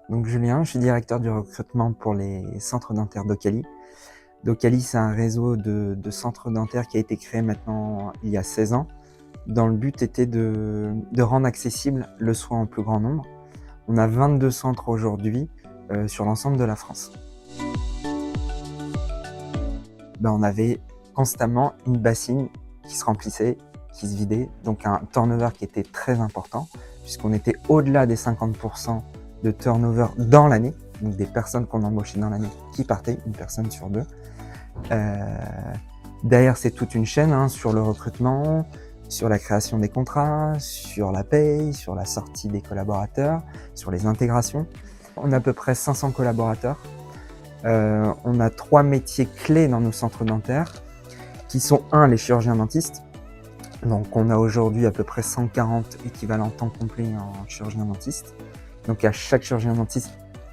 Donc Julien, je suis directeur du recrutement pour les centres dentaires Docali. Docali, c'est un réseau de centres dentaires qui a été créé maintenant il y a 16 ans, dans le but était de rendre accessible le soin au plus grand nombre. On a 22 centres aujourd'hui sur l'ensemble de la France. On avait constamment une bassine qui se remplissait, qui se vidait, donc un turnover qui était très important, puisqu'on était au-delà des 50% de turnover dans l'année, donc des personnes qu'on embauchait dans l'année qui partaient, une personne sur deux. Derrière, c'est toute une chaîne sur le recrutement, sur la création des contrats, sur la paye, sur la sortie des collaborateurs, sur les intégrations. On a à peu près 500 collaborateurs. On a 3 métiers clés dans nos centres dentaires, qui sont les chirurgiens dentistes. Donc on a aujourd'hui à peu près 140 équivalents temps complet en chirurgien dentiste. Donc à chaque chirurgien dentiste,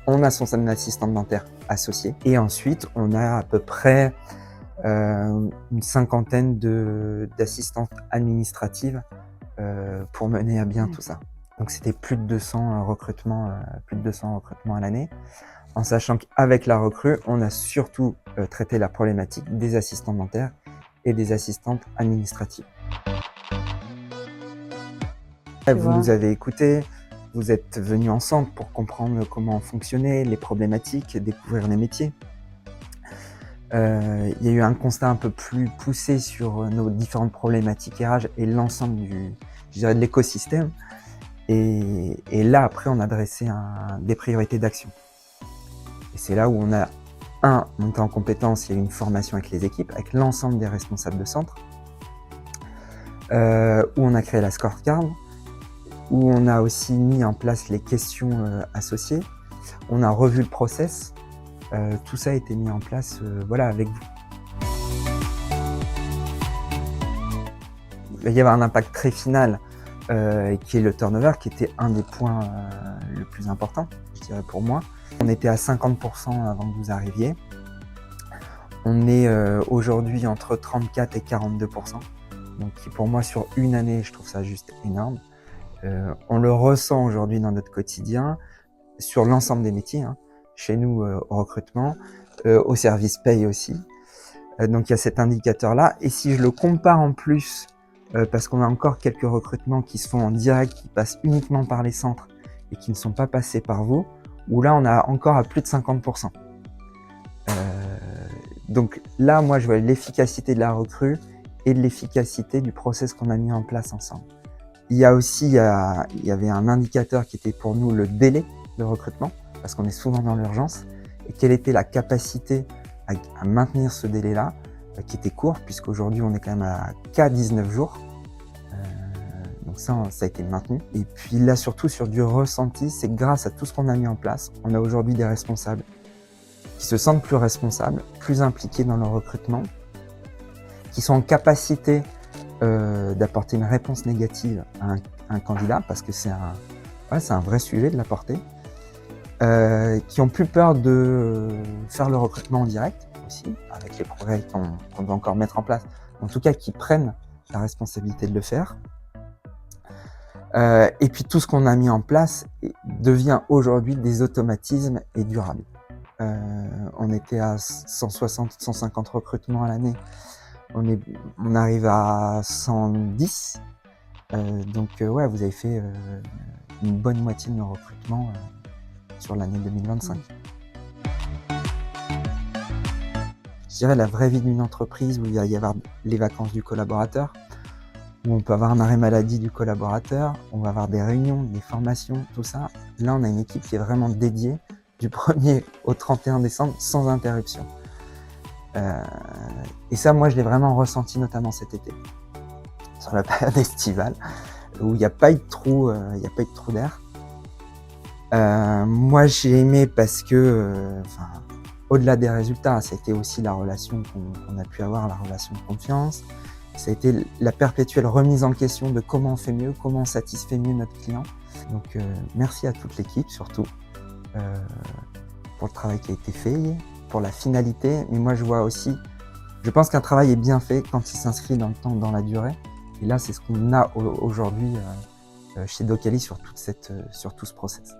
on a son assistante dentaire associé. Et ensuite, on a à peu près une cinquantaine d'assistantes administratives pour mener à bien tout ça. Donc c'était plus de 200 recrutements à l'année. En sachant qu'avec la recrue, on a surtout traité la problématique des assistants dentaires et des assistantes administratives. Vous nous avez écoutés, vous êtes venus ensemble pour comprendre comment fonctionnait, les problématiques, découvrir les métiers. Il y a eu un constat un peu plus poussé sur nos différentes problématiques RH et l'ensemble de l'écosystème. Et là, après, on a dressé des priorités d'action. Et c'est là où on a monté en compétence, il y a eu une formation avec les équipes, avec l'ensemble des responsables de centre, où on a créé la scorecard, où on a aussi mis en place les questions associées, on a revu le process, tout ça a été mis en place avec vous. Il va y avoir un impact très final qui est le turnover, qui était un des points le plus important, je dirais pour moi. On était à 50% avant que vous arriviez. On est aujourd'hui entre 34 et 42%. Donc pour moi, sur une année, je trouve ça juste énorme. On le ressent aujourd'hui dans notre quotidien, sur l'ensemble des métiers, chez nous au recrutement, au service paye aussi. Donc il y a cet indicateur-là. Et si je le compare en plus, parce qu'on a encore quelques recrutements qui se font en direct, qui passent uniquement par les centres et qui ne sont pas passés par vous, où là on a encore à plus de 50%. Donc là, moi je vois l'efficacité de la recrue et de l'efficacité du process qu'on a mis en place ensemble. Il y avait un indicateur qui était pour nous le délai de recrutement, parce qu'on est souvent dans l'urgence, et quelle était la capacité à maintenir ce délai-là, qui était court, puisqu'aujourd'hui on est quand même à qu'à 19 jours. Donc ça a été maintenu. Et puis là, surtout sur du ressenti, c'est que grâce à tout ce qu'on a mis en place, on a aujourd'hui des responsables qui se sentent plus responsables, plus impliqués dans le recrutement, qui sont en capacité d'apporter une réponse négative à un candidat, parce que c'est un vrai sujet de l'apporter, qui ont plus peur de faire le recrutement en direct aussi, avec les progrès qu'on doit encore mettre en place, en tout cas qui prennent la responsabilité de le faire. Et puis tout ce qu'on a mis en place devient aujourd'hui des automatismes et durables. On était à 160, 150 recrutements à l'année. On arrive à 110. Donc vous avez fait une bonne moitié de nos recrutements sur l'année 2025. Je dirais la vraie vie d'une entreprise où il va y avoir les vacances du collaborateur, où on peut avoir un arrêt maladie du collaborateur, on va avoir des réunions, des formations, tout ça. Là, on a une équipe qui est vraiment dédiée du 1er au 31 décembre sans interruption. Et ça, moi, je l'ai vraiment ressenti notamment cet été, sur la période estivale, où il n'y a pas eu de trou, d'air. Moi, j'ai aimé parce que, au-delà des résultats, ça a été aussi la relation qu'on a pu avoir, la relation de confiance. Ça a été la perpétuelle remise en question de comment on fait mieux, comment on satisfait mieux notre client. Donc, merci à toute l'équipe, surtout, pour le travail qui a été fait, pour la finalité. Mais moi, je pense qu'un travail est bien fait quand il s'inscrit dans le temps, dans la durée. Et là, c'est ce qu'on a aujourd'hui chez Docali sur tout ce process.